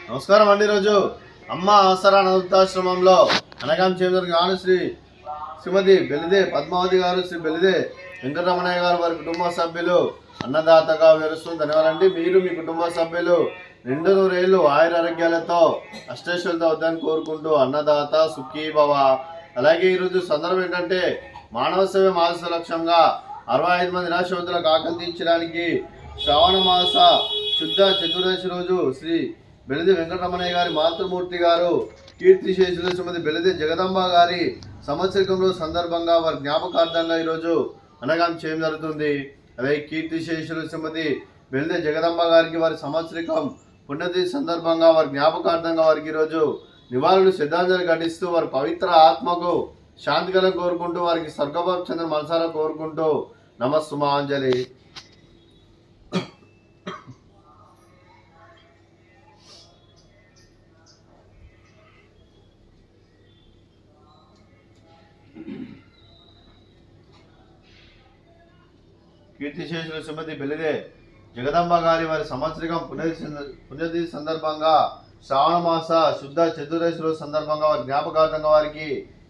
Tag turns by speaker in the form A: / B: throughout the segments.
A: నమస్కారం అండి. ఈరోజు అమ్మ ఆసరా వృద్ధాశ్రమంలో అనగాం చేయడం శ్రీమతి బెలిదే పద్మావతి గారు, శ్రీ బెలిదే వెంకటరమణయ్య గారు, వారి కుటుంబ సభ్యులు అన్నదాతగా వివరిస్తుంది. ధన్యవాదాలండి. మీరు మీ కుటుంబ సభ్యులు నిండు నూరేళ్లు ఆయురారోగ్యాలతో అష్టైశ్వర్యాలతో వద్దని కోరుకుంటూ అన్నదాత సుఖీ భవ. అలాగే ఈరోజు సందర్భం ఏంటంటే మానవ సేవ మానస లక్ష్యంగా 65 మంది నిరాశ్రవంతులకు ఆకలి తీర్చడానికి శ్రావణ మాస శుద్ధ చతుర్దశి రోజు శ్రీ బెలిదే వెంకటరమణయ్య గారి మాతృమూర్తి గారు కీర్తిశేషులు శ్రీమతి బెలిదే జగదంబ గారి సంవత్సరికం రోజు సందర్భంగా వారి జ్ఞాపకార్థంగా ఈరోజు అనగాం చేయడం జరుగుతుంది. అలాగే కీర్తిశేషులు శ్రీమతి బెలిదే జగదంబ గారికి వారి సంవత్సరికం పుణ్యతిథి సందర్భంగా వారి జ్ఞాపకార్థంగా వారికి ఈరోజు నివాళులు శ్రద్ధాంజలి ఘటిస్తూ వారి పవిత్ర ఆత్మకు శాంతికలం కోరుకుంటూ వారికి స్వర్గభావ చంద్ర మనసారా కోరుకుంటూ నమస్సుమాంజలి. కీర్తిశేషులు శ్రీమతి బెలిదే జగదంబ గారి వారి సంవత్సరికం పుణ్యతిథి సందర్భంగా శ్రావణ మాస శుద్ధ చతుర్దశి రోజు సందర్భంగా వారి జ్ఞాపకార్థంగా వారికి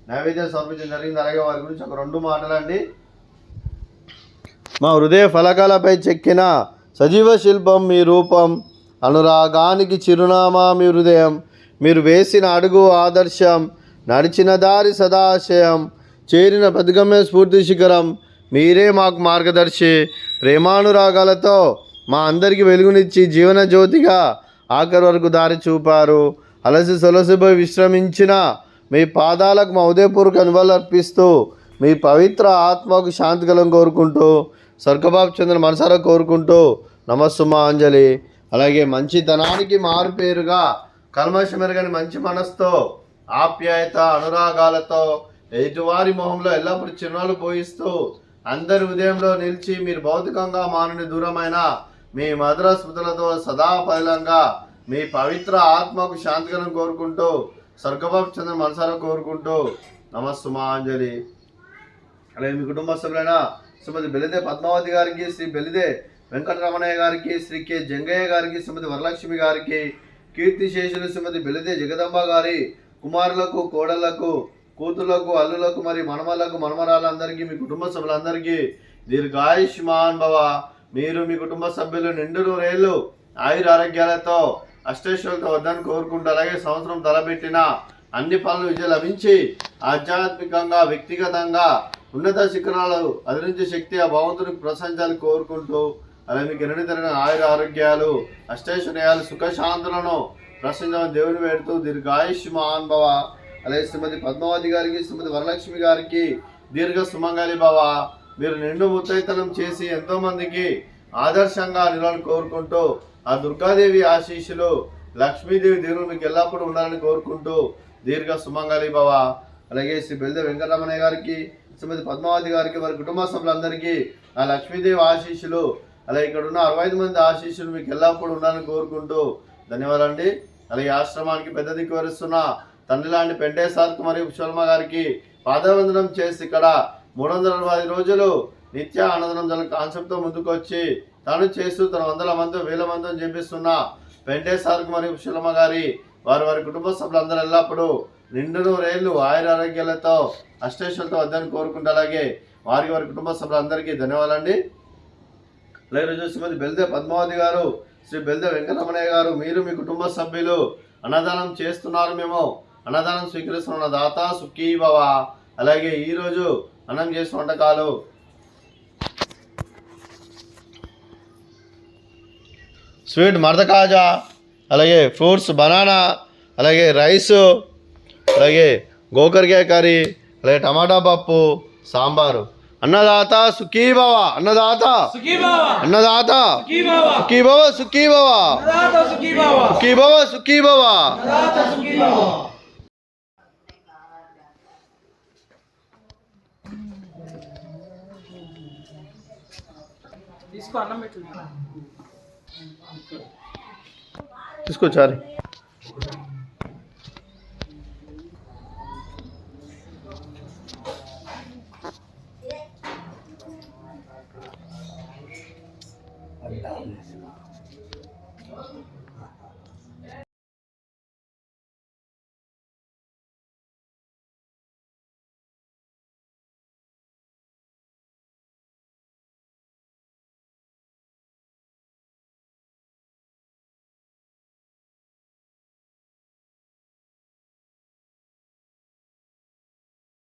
A: నైవేద్యం సమర్పించడం జరిగింది. అలాగే వారి గురించి ఒక 2 మాటలండి. మా హృదయ ఫలకాలపై చెక్కిన సజీవ శిల్పం మీ రూపం, అనురాగానికి చిరునామా మీ హృదయం, మీరు వేసిన అడుగు ఆదర్శం, నడిచిన దారి సదాశయం, చేరిన ప్రతిగమ్య స్ఫూర్తి శిఖరం, మీరే మాకు మార్గదర్శి. ప్రేమానురాగాలతో మా అందరికీ వెలుగునిచ్చి జీవన జ్యోతిగా ఆఖరి వరకు దారి చూపారు. అలసి సొలసిపోయి విశ్రమించిన మీ పాదాలకు మా ఉదయపూర్వక నివాళులు అర్పిస్తూ మీ పవిత్ర ఆత్మకు శాంతికలం కోరుకుంటూ స్వర్గబాబు చంద్ర మనసారా కోరుకుంటూ నమస్సుమాంజలి. అలాగే మంచితనానికి మారుపేరుగా కల్మషమెరగని మంచి మనసుతో ఆప్యాయత అనురాగాలతో ఎదుటివారి మొహంలో ఎల్లప్పుడూ చిరునవ్వులు పోయిస్తూ అందరి ఉదయంలో నిలిచి మీరు భౌతికంగా మానని దూరమైన మీ మధుర స్మృతులతో సదా పదిలంగా మీ పవిత్ర ఆత్మకు శాంతికరం కోరుకుంటూ స్వర్గబాబు చంద్ర మనసారా కోరుకుంటూ నమస్సుమాంజలి. అలాగే మీ కుటుంబ సభ్యులైన శ్రీమతి బెలిదే పద్మావతి గారికి, శ్రీ బెలిదే వెంకటరమణయ్య గారికి, శ్రీ కె జంగయ్య గారికి, శ్రీమతి వరలక్ష్మి గారికి, కీర్తిశేషులు శ్రీమతి బెలిదే జగదంబ గారి కుమారులకు, కోడళ్లకు, కూతుళ్లకు, అల్లులకు, మరి మనమలకు, మనమరాలందరికీ, మీ కుటుంబ సభ్యులందరికీ దీర్ఘాయుష్మాన్ భవ. మీరు మీ కుటుంబ సభ్యులు నిండు నూరేళ్లు ఆయురారోగ్యాలతో అష్టైశ్వర్యాలతో వద్దని కోరుకుంటూ అలాగే సంవత్సరం తలపెట్టిన అన్ని పనులు విజయం లభించి ఆధ్యాత్మికంగా వ్యక్తిగతంగా ఉన్నత శిఖరాలు అధిరించే శక్తి ఆ భగవంతునికి ప్రశంసాలు కోరుకుంటూ అలాగే మీకు ఎన్నడూ తరిగిన ఆయుర ఆరోగ్యాలు అష్టైశ్వర్యాలు సుఖశాంతులను ప్రశంసలను దేవుని వేడుతూ దీర్ఘాయుష్మాన్ భవ. అలాగే శ్రీమతి పద్మావతి గారికి, శ్రీమతి వరలక్ష్మి గారికి దీర్ఘ సుమంగళి భవ. మీరు నిండు ముత్తైతనం చేసి ఎంతోమందికి ఆదర్శంగా నిలవాలని కోరుకుంటూ ఆ దుర్గాదేవి ఆశీస్సులు లక్ష్మీదేవి దేవుడు మీకు ఎల్లప్పుడూ ఉండాలని కోరుకుంటూ దీర్ఘ సుమంగళి భవ. అలాగే శ్రీ బెలిదే వెంకటరమణయ్య గారికి, శ్రీమతి పద్మావతి గారికి, వారి కుటుంబ సభ్యులందరికీ ఆ లక్ష్మీదేవి ఆశీస్సులు అలాగే ఇక్కడ ఉన్న 65 మంది ఆశీస్సులు మీకు ఎల్లప్పుడూ ఉండాలని కోరుకుంటూ ధన్యవాదాలండి. అలాగే ఆశ్రమానికి పెద్ద దిక్కు వరుస్తున్న తండ్రి లాంటి పెంటే సార్కు మరియు పుష్పల్మ గారికి పాదవందనం చేసి ఇక్కడ 365 రోజులు నిత్య ఆనందనం జల కాన్సెప్ట్తో ముందుకు వచ్చి తాను చేస్తూ తన 100 మంది 1000 మందిని చేపిస్తున్న పెంటే సార్కు మరియు పుష్పల్మ గారి వారి కుటుంబ సభ్యులందరూ ఎల్లప్పుడూ నిండు నూరేళ్లు ఆయురారోగ్యాలతో అష్టైశ్వర్యాలతో వద్దని కోరుకుంటూ అలాగే వారి కుటుంబ సభ్యులందరికీ ధన్యవాదాలండి. అలాగే రోజు శ్రీమతి బెలిదే పద్మావతి గారు, శ్రీ బెలిదే వెంకటరమణయ్య గారు, మీరు మీ కుటుంబ సభ్యులు అన్నదానం చేస్తున్నారు. మేము అన్నదానం స్వీకరిస్తున్న దాత సుఖీ భవ. అలాగే ఈరోజు అన్నం చేసిన వంటకాలు స్వీట్ మర్ద కాజా, అలాగే ఫ్రూట్స్ బనానా, అలాగే రైసు, అలాగే గోకరకాయ కర్రీ, అలాగే టమాటా పప్పు, సాంబారు. అన్నదాత సుఖీ భవ. అన్నదాత అన్నదాత సుఖీ భవ సుఖీ భవ సుఖీ భవ సుఖీ భవ. తీసుకో చారి.